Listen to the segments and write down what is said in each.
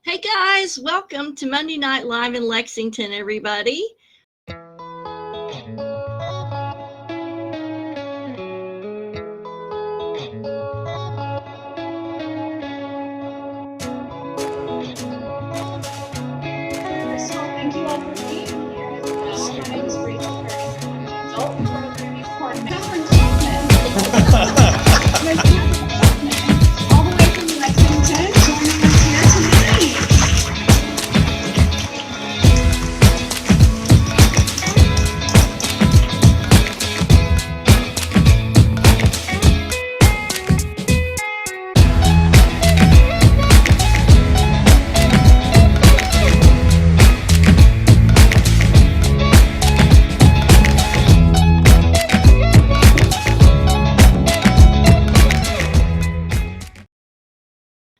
Hey guys, welcome to Monday Night Live in Lexington, everybody. First of all, thank you all for being here as well. My name is Rachel Curtis. I'm an adult programming coordinator. Kathryn Kauffman. Miss Kathryn Kauffman, all the way from Lexington, joining us here tonight.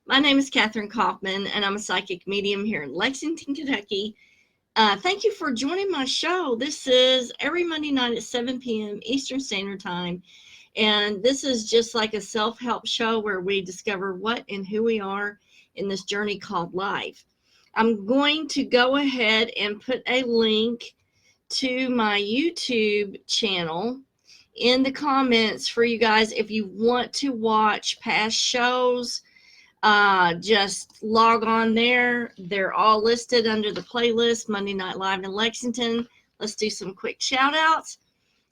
My name is Kathryn Kauffman, and I'm a psychic medium here in Lexington, Kentucky. Thank you for joining my show. This is every Monday night at 7 p.m. Eastern Standard Time, and this is just like a self-help show where we discover what and who we are in this journey called life. I'm going to go ahead and put a link to my YouTube channel in the comments for you guys if you want to watch past shows. Just log on there. They're all listed under the playlist Monday Night Live in Lexington. Let's do some quick shout outs.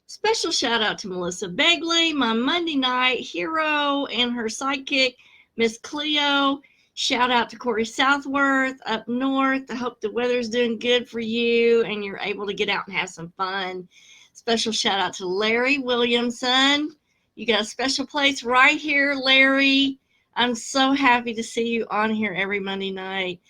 Special shout out to Melissa Begley, my Monday night hero, and her sidekick, Miss Cleo. Shout out to Corey Southworth up north. I hope the weather's doing good for you and you're able to get out and have some fun. Special shout out to Larry Williamson. You got a special place right here, Larry. I'm so happy to see you on here every Monday night.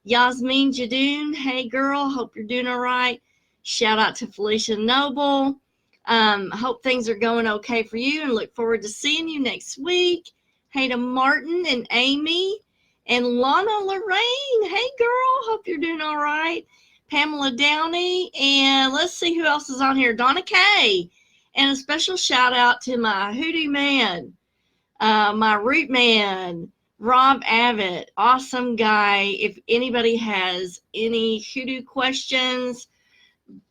Yasmin Jadoon, hey girl, hope you're doing all right. Shout out to Felicia Noble. Hope things are going okay for you and look forward to seeing you next week. Hey to Martin and Amy and Lana Lorraine. Hey girl, hope you're doing all right. Pamela Downey, and let's see who else is on here. Donna Kay. And a special shout out to my hoodoo man. My root man, Rob Abbott, awesome guy. If anybody has any hoodoo questions,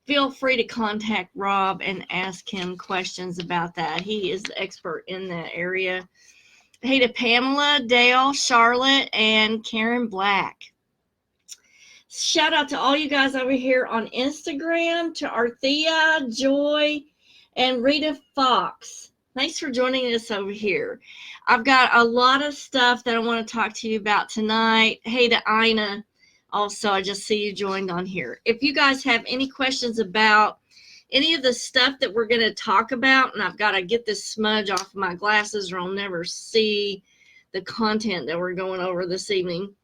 feel free to contact Rob and ask him questions about that. He is the expert in that area. Hey to Pamela, Dale, Charlotte, and Karen Black. Shout out to all you guys over here on Instagram, to Arthea, Joy, and Rita Fox. Thanks for joining us over here. I've got a lot of stuff that I want to talk to you about tonight. Hey to Ina. Also, I just see you joined on here. If you guys have any questions about any of the stuff that we're going to talk about, and I've got to get this smudge off of my glasses or I'll never see the content that we're going over this evening.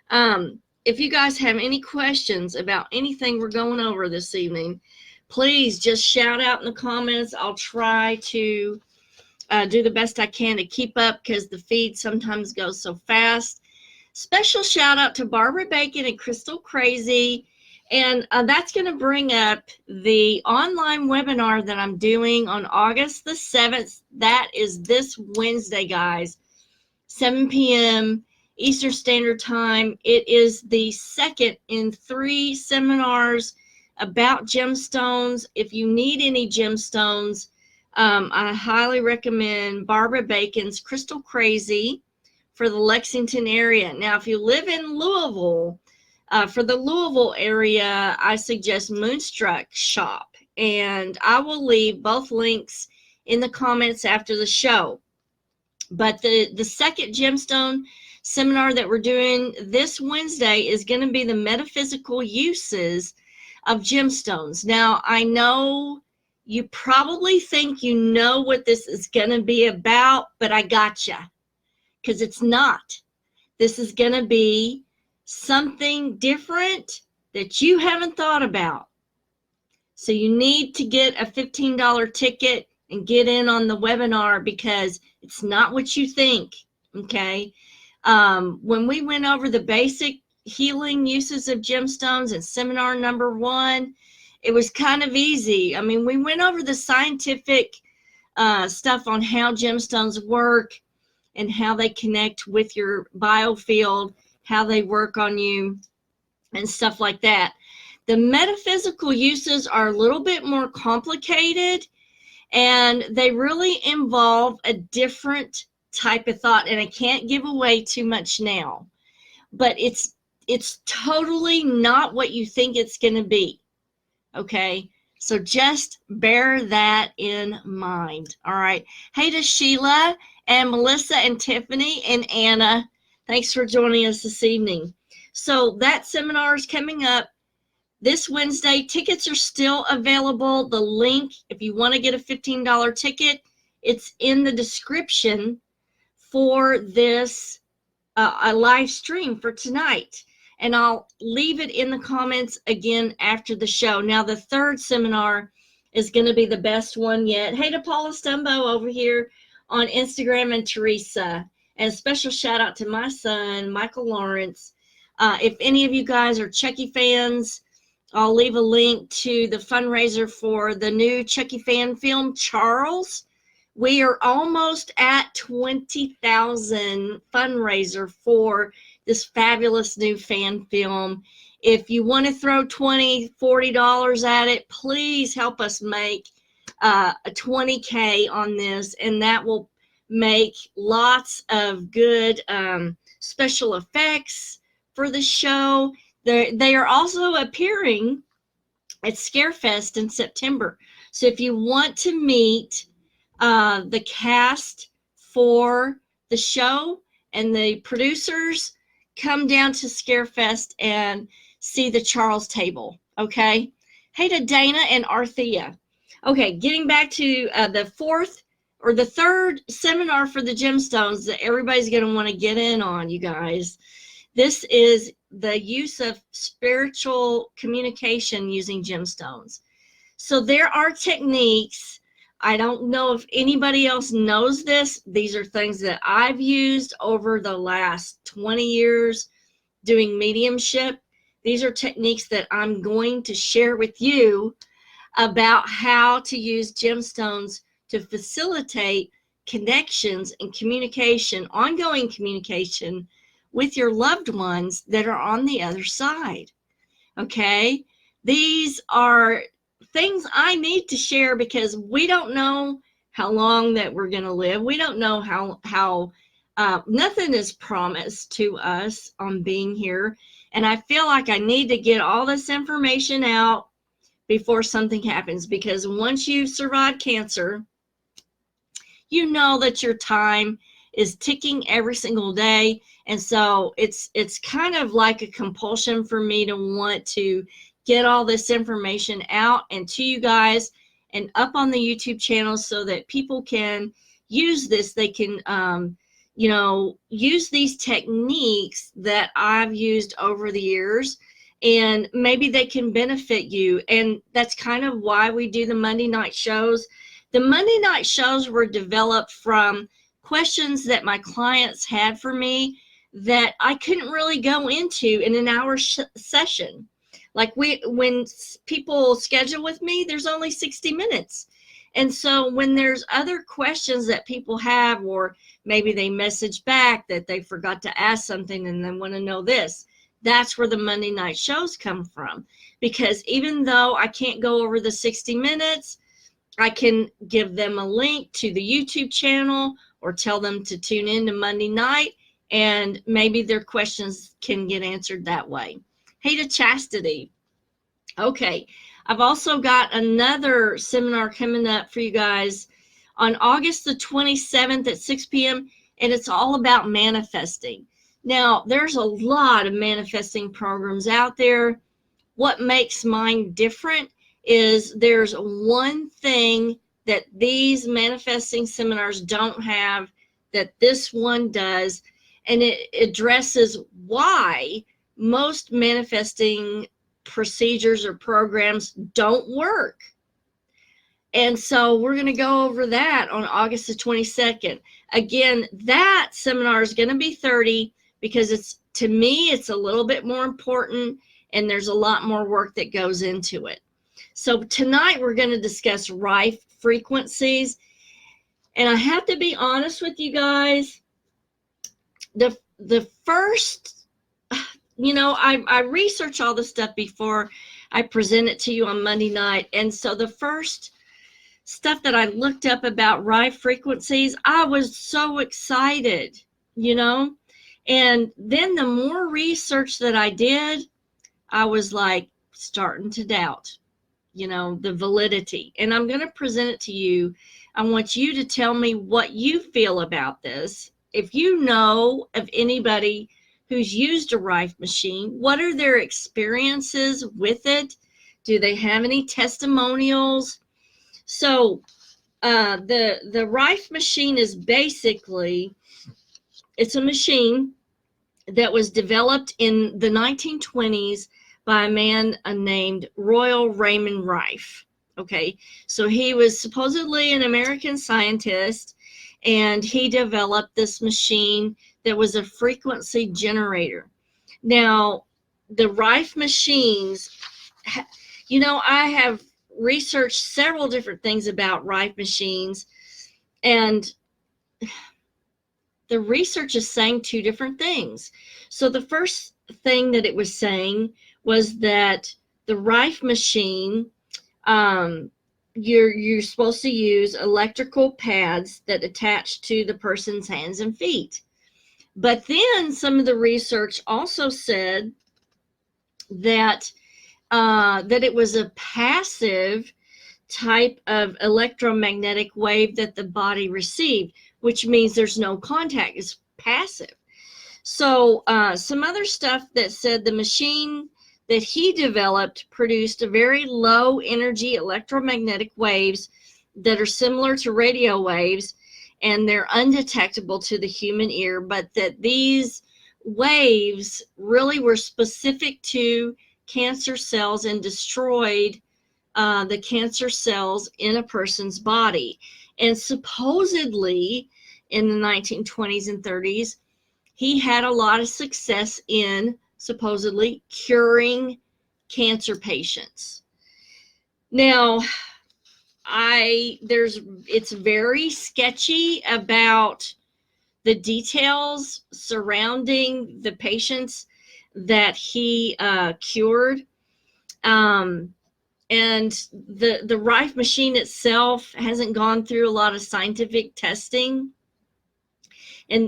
If you guys have any questions about anything we're going over this evening, please just shout out in the comments. I'll try to do the best I can to keep up because the feed sometimes goes so fast. Special shout out to Barbara Bacon and Crystal Crazy. And that's going to bring up the online webinar that I'm doing on August the 7th. That is this Wednesday, guys, 7 p.m. Eastern Standard Time. It is the second in 3 seminars about gemstones. If you need any gemstones, I highly recommend Barbara Bacon's Crystal Crazy for the Lexington area. Now, if you live in Louisville, for the Louisville area, I suggest Moonstruck Shop. And I will leave both links in the comments after the show. But the second gemstone seminar that we're doing this Wednesday is going to be the metaphysical uses of gemstones. Now, I know you probably think you know what this is going to be about, but I gotcha, because it's not. This is going to be something different that you haven't thought about. So you need to get a $15 ticket and get in on the webinar because it's not what you think, okay? When we went over the basic healing uses of gemstones in seminar number 1, it was kind of easy. I mean, we went over the scientific stuff on how gemstones work and how they connect with your biofield, how they work on you, and stuff like that. The metaphysical uses are a little bit more complicated, and they really involve a different type of thought, and I can't give away too much now, but it's totally not what you think it's going to be. Okay, so just bear that in mind. All right. Hey to Sheila and Melissa and Tiffany and Anna, thanks for joining us this evening. So that seminar is coming up this Wednesday. Tickets are still available. The link, if you want to get a $15 ticket, it's in the description for this a live stream for tonight. And I'll leave it in the comments again after the show. Now, the third seminar is going to be the best one yet. Hey to Paula Stumbo over here on Instagram and Teresa. And a special shout out to my son, Michael Lawrence. If any of you guys are Chucky fans, I'll leave a link to the fundraiser for the new Chucky fan film, Charles. We are almost at 20,000 fundraiser for this fabulous new fan film. If you want to throw $20, $40 at it, please help us make a 20K on this, and that will make lots of good special effects for the show. They are also appearing at Scarefest in September. So if you want to meet the cast for the show and the producers, come down to Scarefest and see the Charles table. Okay. Hey to Dana and Arthea. Okay, getting back to the third seminar for the gemstones that everybody's going to want to get in on, you guys. This is the use of spiritual communication using gemstones. So there are techniques. I don't know if anybody else knows this. These are things that I've used over the last 20 years doing mediumship. These are techniques that I'm going to share with you about how to use gemstones to facilitate connections and communication, ongoing communication with your loved ones that are on the other side. Okay? These are things I need to share because we don't know how long that we're going to live. We don't know how nothing is promised to us on being here. And I feel like I need to get all this information out before something happens, because once you survive cancer, you know that your time is ticking every single day. And so it's kind of like a compulsion for me to want to get all this information out and to you guys and up on the YouTube channel so that people can use this. They can, use these techniques that I've used over the years, and maybe they can benefit you. And that's kind of why we do the Monday night shows. The Monday night shows were developed from questions that my clients had for me that I couldn't really go into in an hour session. Like when people schedule with me, there's only 60 minutes. And so when there's other questions that people have, or maybe they message back that they forgot to ask something and they want to know this, that's where the Monday night shows come from. Because even though I can't go over the 60 minutes, I can give them a link to the YouTube channel or tell them to tune in to Monday night, and maybe their questions can get answered that way. Hey to Chastity. Okay, I've also got another seminar coming up for you guys on August the 27th at 6 p.m., and it's all about manifesting. Now, there's a lot of manifesting programs out there. What makes mine different is there's one thing that these manifesting seminars don't have that this one does, and it addresses why most manifesting procedures or programs don't work. And so we're going to go over that on August the 22nd. Again, that seminar is going to be $30 because to me, it's a little bit more important, and there's a lot more work that goes into it. So tonight we're going to discuss Rife Frequencies. And I have to be honest with you guys, the first I research all this stuff before I present it to you on Monday night. And so the first stuff that I looked up about Rife Frequencies, I was so excited, And then the more research that I did, I was like starting to doubt, the validity. And I'm going to present it to you. I want you to tell me what you feel about this. If you know of anybody who's used a Rife machine, what are their experiences with it? Do they have any testimonials? So the Rife machine is basically, it's a machine that was developed in the 1920s by a man named Royal Raymond Rife. Okay, so he was supposedly an American scientist, and he developed this machine that was a frequency generator. Now, the Rife machines, I have researched several different things about Rife machines, and the research is saying two different things. So the first thing that it was saying was that the Rife machine, you're supposed to use electrical pads that attach to the person's hands and feet. But then some of the research also said that that it was a passive type of electromagnetic wave that the body received, which means there's no contact. It's passive. So some other stuff that said the machine that he developed produced a very low energy electromagnetic waves that are similar to radio waves, and they're undetectable to the human ear, but that these waves really were specific to cancer cells and destroyed the cancer cells in a person's body. And supposedly in the 1920s and 30s, he had a lot of success in supposedly curing cancer patients. Now, it's very sketchy about the details surrounding the patients that he cured. And the Rife machine itself hasn't gone through a lot of scientific testing.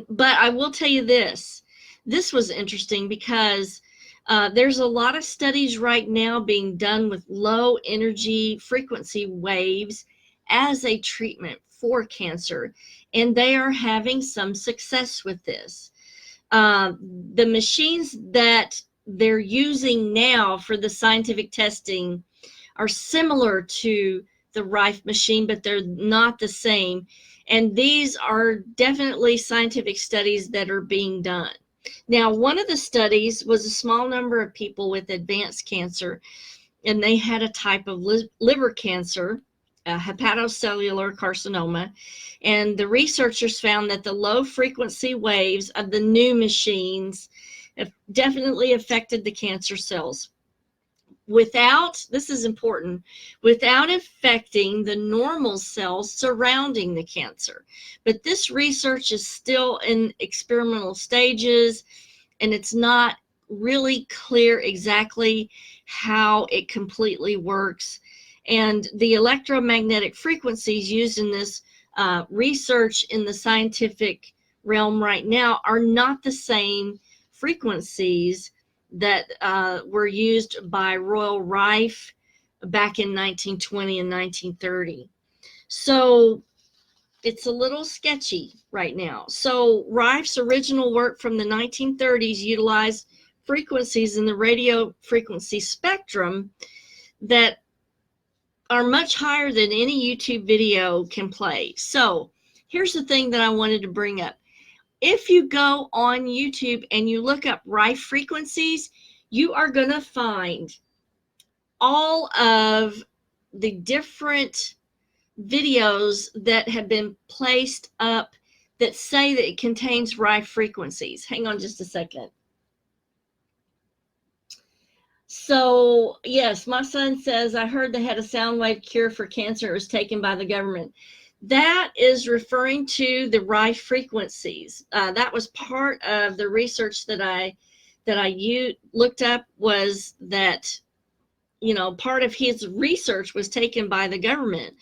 But I will tell you this was interesting because there's a lot of studies right now being done with low energy frequency waves as a treatment for cancer, and they are having some success with this. The machines that they're using now for the scientific testing are similar to the Rife machine, but they're not the same. And these are definitely scientific studies that are being done. Now, one of the studies was a small number of people with advanced cancer, and they had a type of liver cancer, hepatocellular carcinoma, and the researchers found that the low frequency waves of the new machines have definitely affected the cancer cells without, this is important, without affecting the normal cells surrounding the cancer. But this research is still in experimental stages, and it's not really clear exactly how it completely works. And the electromagnetic frequencies used in this research in the scientific realm right now are not the same frequencies that were used by Royal Rife back in 1920 and 1930. So it's a little sketchy right now. So Rife's original work from the 1930s utilized frequencies in the radio frequency spectrum that are much higher than any YouTube video can play. So here's the thing that I wanted to bring up. If you go on YouTube and you look up Rife Frequencies, you are going to find all of the different videos that have been placed up that say that it contains Rife Frequencies. Hang on just a second. So, yes, my son says, I heard they had a sound wave cure for cancer. It was taken by the government. That is referring to the Rife Frequencies. That was part of the research that I that I looked up was that, part of his research was taken by the government.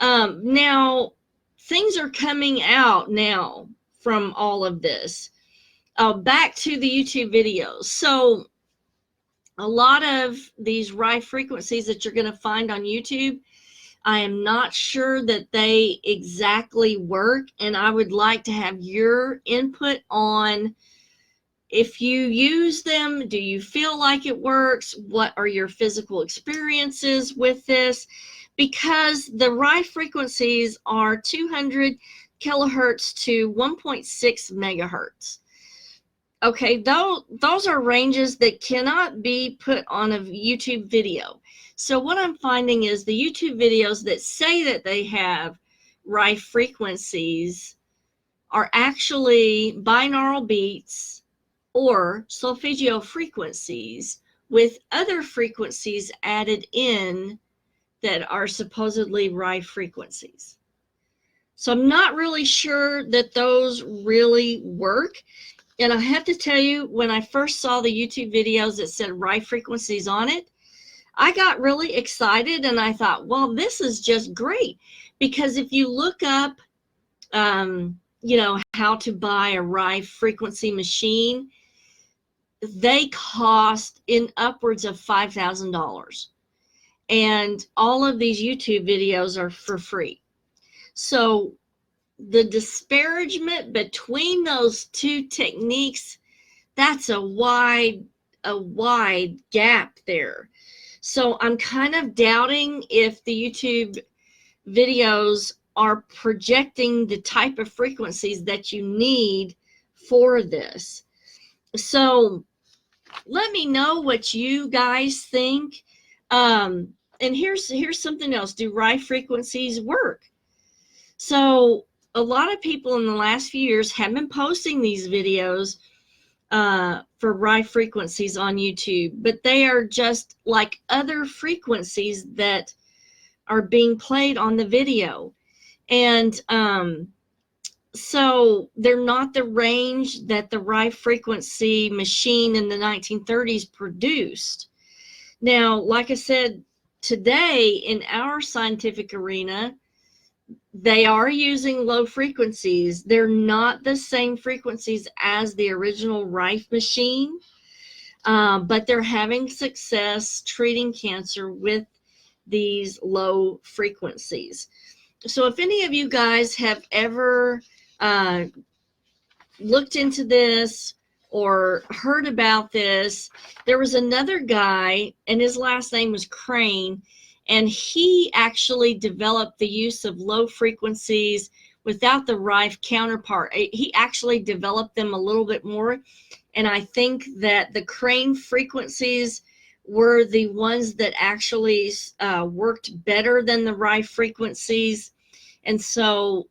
Now, things are coming out now from all of this. Back to the YouTube videos. So a lot of these Rife frequencies that you're going to find on YouTube, I am not sure that they exactly work, and I would like to have your input on if you use them. Do you feel like it works? What are your physical experiences with this? Because the Rife frequencies are 200 kilohertz to 1.6 megahertz. Okay, those are ranges that cannot be put on a YouTube video. So what I'm finding is the YouTube videos that say that they have Rife frequencies are actually binaural beats or solfeggio frequencies with other frequencies added in that are supposedly Rife frequencies. So I'm not really sure that those really work. And I have to tell you, when I first saw the YouTube videos that said Rife frequencies on it, I got really excited and I thought, well, this is just great. Because if you look up, how to buy a Rife frequency machine, they cost in upwards of $5,000. And all of these YouTube videos are for free. So the disparagement between those two techniques, that's a wide gap there. So I'm kind of doubting if the YouTube videos are projecting the type of frequencies that you need for this. So let me know what you guys think. And here's something else. Do Rife frequencies work? So a lot of people in the last few years have been posting these videos for Rife frequencies on YouTube, but they are just like other frequencies that are being played on the video. And so they're not the range that the Rife frequency machine in the 1930s produced. Now, like I said, today in our scientific arena, they are using low frequencies. They're not the same frequencies as the original Rife machine, but they're having success treating cancer with these low frequencies. So if any of you guys have ever looked into this or heard about this, there was another guy, and his last name was Crane, and he actually developed the use of low frequencies without the Rife counterpart. He actually developed them a little bit more, and I think that the Crane frequencies were the ones that actually worked better than the Rife frequencies. And so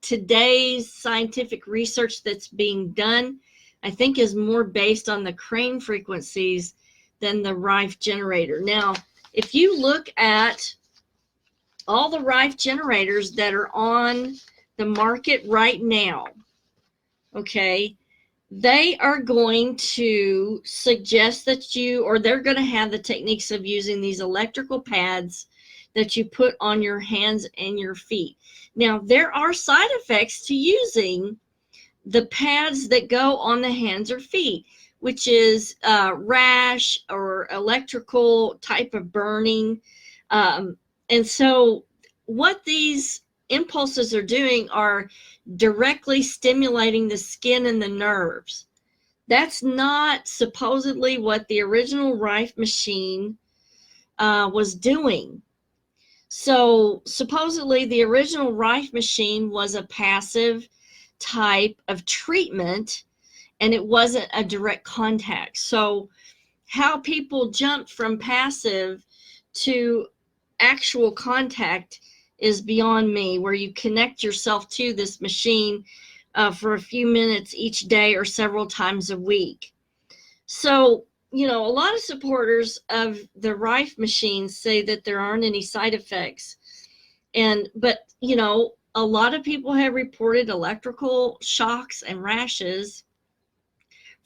today's scientific research that's being done, I think, is more based on the Crane frequencies than the Rife generator. Now, if you look at all the Rife generators that are on the market right now, okay, they are going to suggest that they're going to have the techniques of using these electrical pads that you put on your hands and your feet. Now, there are side effects to using the pads that go on the hands or feet, which is rash or electrical type of burning. And so what these impulses are doing are directly stimulating the skin and the nerves. That's not supposedly what the original Rife machine was doing. So supposedly the original Rife machine was a passive type of treatment, and it wasn't a direct contact. So how people jumped from passive to actual contact is beyond me, where you connect yourself to this machine for a few minutes each day or several times a week. So, a lot of supporters of the Rife machines say that there aren't any side effects. But a lot of people have reported electrical shocks and rashes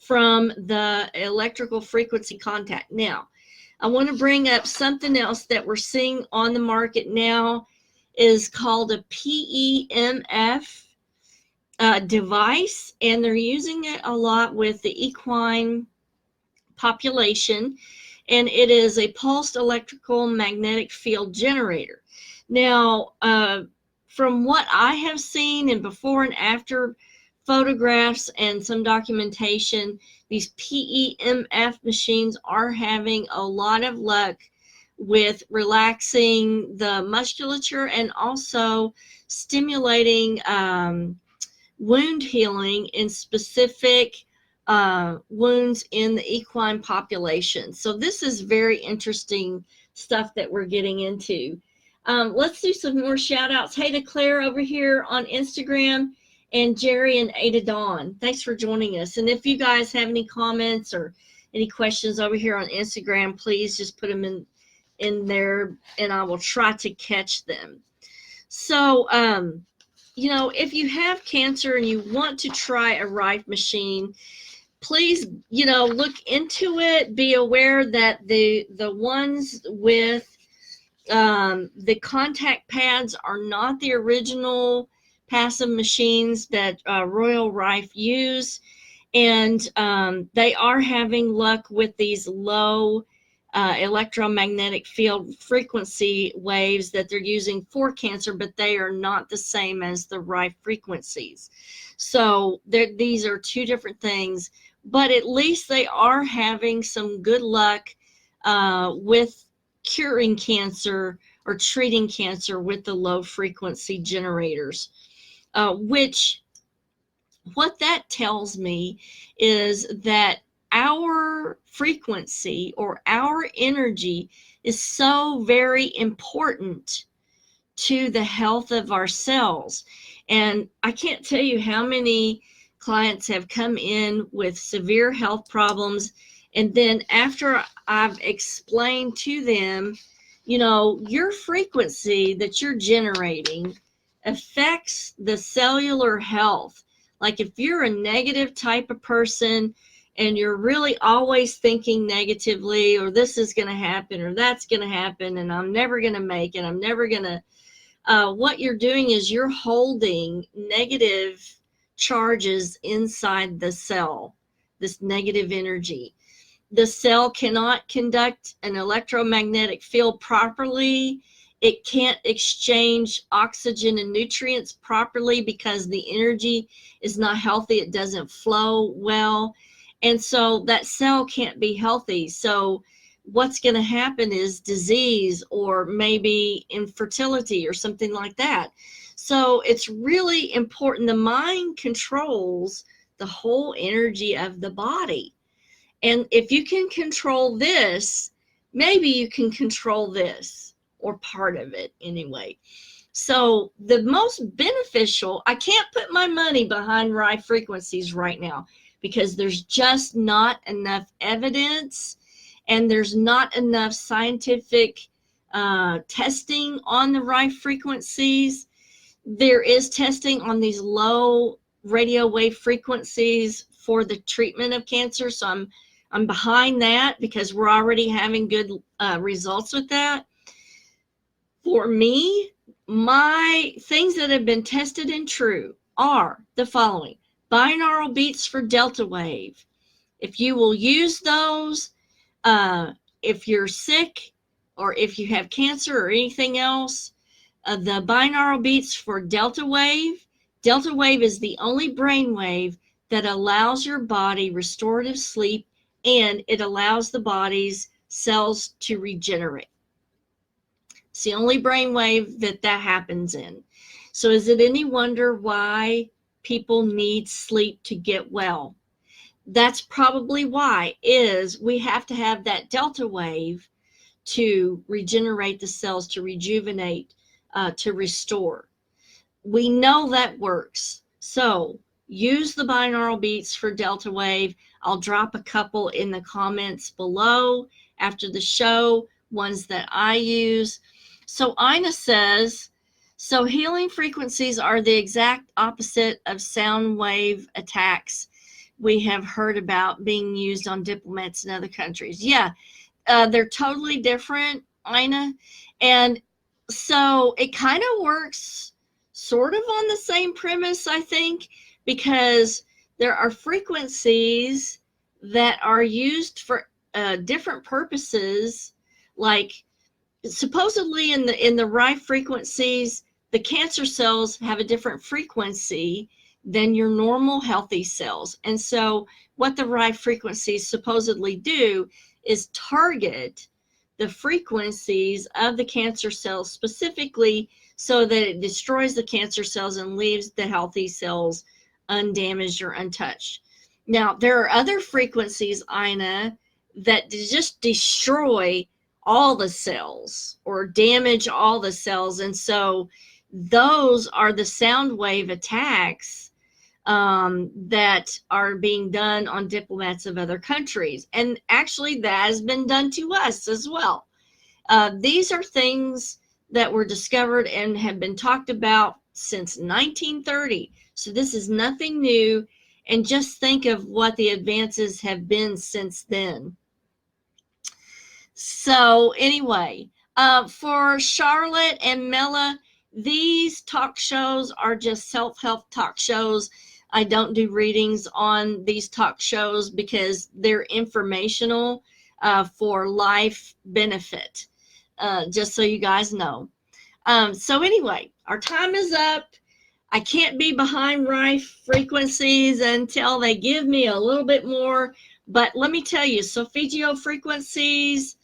from the electrical frequency contact. Now, I want to bring up something else that we're seeing on the market now is called a PEMF device, and they're using it a lot with the equine population, and it is a pulsed electrical magnetic field generator. Now, from what I have seen and before and after photographs and some documentation, these PEMF machines are having a lot of luck with relaxing the musculature and also stimulating wound healing in specific wounds in the equine population. So this is very interesting stuff that we're getting into. Let's do some more shout outs. Hey to Claire over here on Instagram, and Jerry and Ada Dawn. Thanks for joining us. And if you guys have any comments or any questions over here on Instagram, please just put them in there and I will try to catch them. So, you know, if you have cancer and you want to try a Rife machine, please, you know, look into it. Be aware that the ones with the contact pads are not the original passive machines that Royal Rife use, and they are having luck with these low electromagnetic field frequency waves that they're using for cancer, but they are not the same as the Rife frequencies. So these are two different things, but at least they are having some good luck with curing cancer or treating cancer with the low frequency generators, which what that tells me is that our frequency or our energy is so very important to the health of our cells. And I can't tell you how many clients have come in with severe health problems, and then after I've explained to them, you know, your frequency that you're generating affects the cellular health. Like if you're a negative type of person and you're really always thinking negatively, or this is going to happen or that's going to happen and I'm never going to make it, I'm never going to, what you're doing is you're holding negative charges inside the cell, this negative energy. The cell cannot conduct an electromagnetic field properly. It can't exchange oxygen and nutrients properly because the energy is not healthy. It doesn't flow well. And so that cell can't be healthy. So what's going to happen is disease or maybe infertility or something like that. So it's really important. The mind controls the whole energy of the body. And if you can control this, maybe you can control this, or part of it anyway. So the most beneficial, I can't put my money behind Rife frequencies right now because there's just not enough evidence and there's not enough scientific testing on the Rife frequencies. There is testing on these low radio wave frequencies for the treatment of cancer. So I'm behind that because we're already having good results with that. For me, my things that have been tested and true are the following: binaural beats for delta wave. If you will use those, if you're sick or if you have cancer or anything else, the binaural beats for delta wave. Delta wave is the only brain wave that allows your body restorative sleep, and it allows the body's cells to regenerate. It's the only brainwave that happens in. So is it any wonder why people need sleep to get well? That's probably why, is we have to have that delta wave to regenerate the cells, to rejuvenate, to restore. We know that works. So use the binaural beats for delta wave. I'll drop a couple in the comments below after the show, ones that I use. So Ina says, so healing frequencies are the exact opposite of sound wave attacks. we have heard about being used on diplomats in other countries. Yeah, they're totally different, Ina. And so it kind of works sort of on the same premise, I think, because there are frequencies that are used for different purposes. Like supposedly in the Rife frequencies, the cancer cells have a different frequency than your normal healthy cells. And so what the Rife frequencies supposedly do is target the frequencies of the cancer cells specifically so that it destroys the cancer cells and leaves the healthy cells undamaged or untouched. Now, there are other frequencies, Ina, that just destroy all the cells or damage all the cells. And so those are the sound wave attacks that are being done on diplomats of other countries. And actually that has been done to us as well. These are things that were discovered and have been talked about since 1930. So this is nothing new. And just think of what the advances have been since then. So anyway, for Charlotte and Mela, these talk shows are just self-help talk shows. I don't do readings on these talk shows because they're informational for life benefit, just so you guys know. So anyway, our time is up. I can't be behind Rife frequencies until they give me a little bit more. But let me tell you, solfeggio frequencies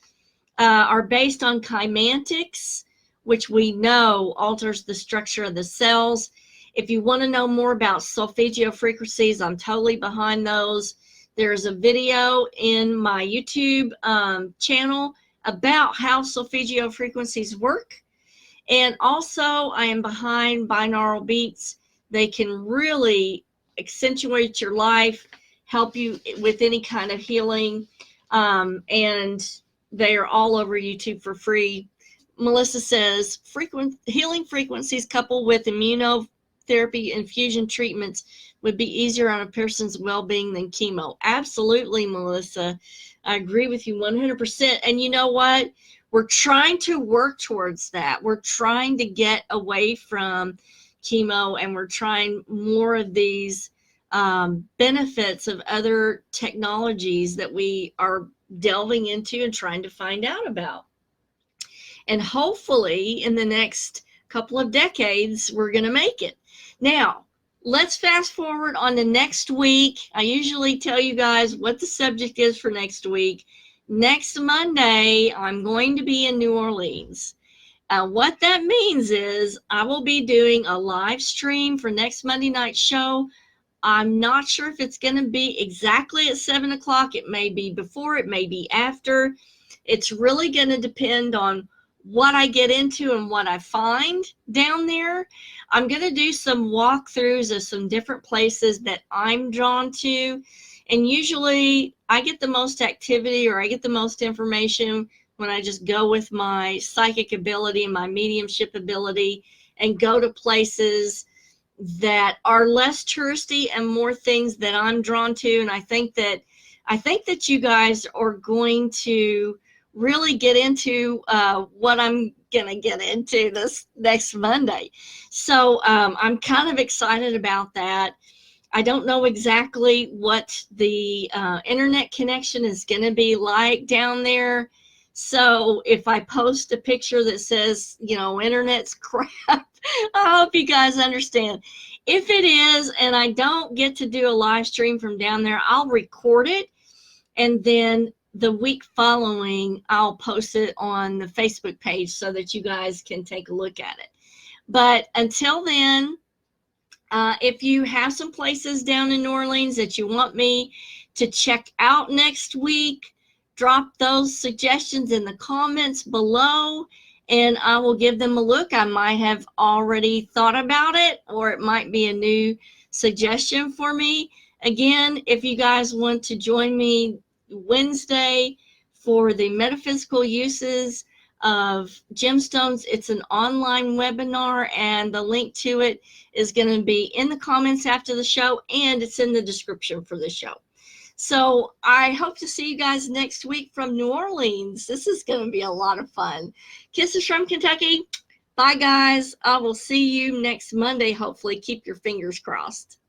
are based on chymantics, which we know alters the structure of the cells. If you want to know more about solfeggio frequencies, I'm totally behind those. There's a video in my YouTube channel about how solfeggio frequencies work. And also, I am behind binaural beats. They can really accentuate your life, help you with any kind of healing, and they are all over YouTube for free. Melissa says, healing frequencies coupled with immunotherapy infusion treatments would be easier on a person's well-being than chemo. Absolutely, Melissa. I agree with you 100%. And you know what? We're trying to work towards that. We're trying to get away from chemo, and we're trying more of these benefits of other technologies that we are delving into and trying to find out about. And hopefully in the next couple of decades, we're going to make it. Now, let's fast forward on to next week. I usually tell you guys what the subject is for next week. Next Monday, I'm going to be in New Orleans. What that means is I will be doing a live stream for next Monday night show. I'm not sure if it's going to be exactly at 7 o'clock. It may be before, it may be after. It's really going to depend on what I get into and what I find down there. I'm going to do some walkthroughs of some different places that I'm drawn to. And usually I get the most activity, or I get the most information when I just go with my psychic ability and my mediumship ability and go to places that are less touristy and more things that I'm drawn to. And I think that you guys are going to really get into what I'm gonna get into this next Monday. So I'm kind of excited about that. I don't know exactly what the internet connection is going to be like down there. So if I post a picture that says, you know, internet's crap, I hope you guys understand. If it is, and I don't get to do a live stream from down there, I'll record it. And then the week following, I'll post it on the Facebook page so that you guys can take a look at it. But until then, if you have some places down in New Orleans that you want me to check out next week, drop those suggestions in the comments below, and I will give them a look. I might have already thought about it, or it might be a new suggestion for me. Again, if you guys want to join me Wednesday for the metaphysical uses of gemstones. It's an online webinar, and the link to it is going to be in the comments after the show, and it's in the description for the show. So I hope to see you guys next week from New Orleans. This is going to be a lot of fun. Kisses from Kentucky. Bye, guys. I will see you next Monday, hopefully. Keep your fingers crossed.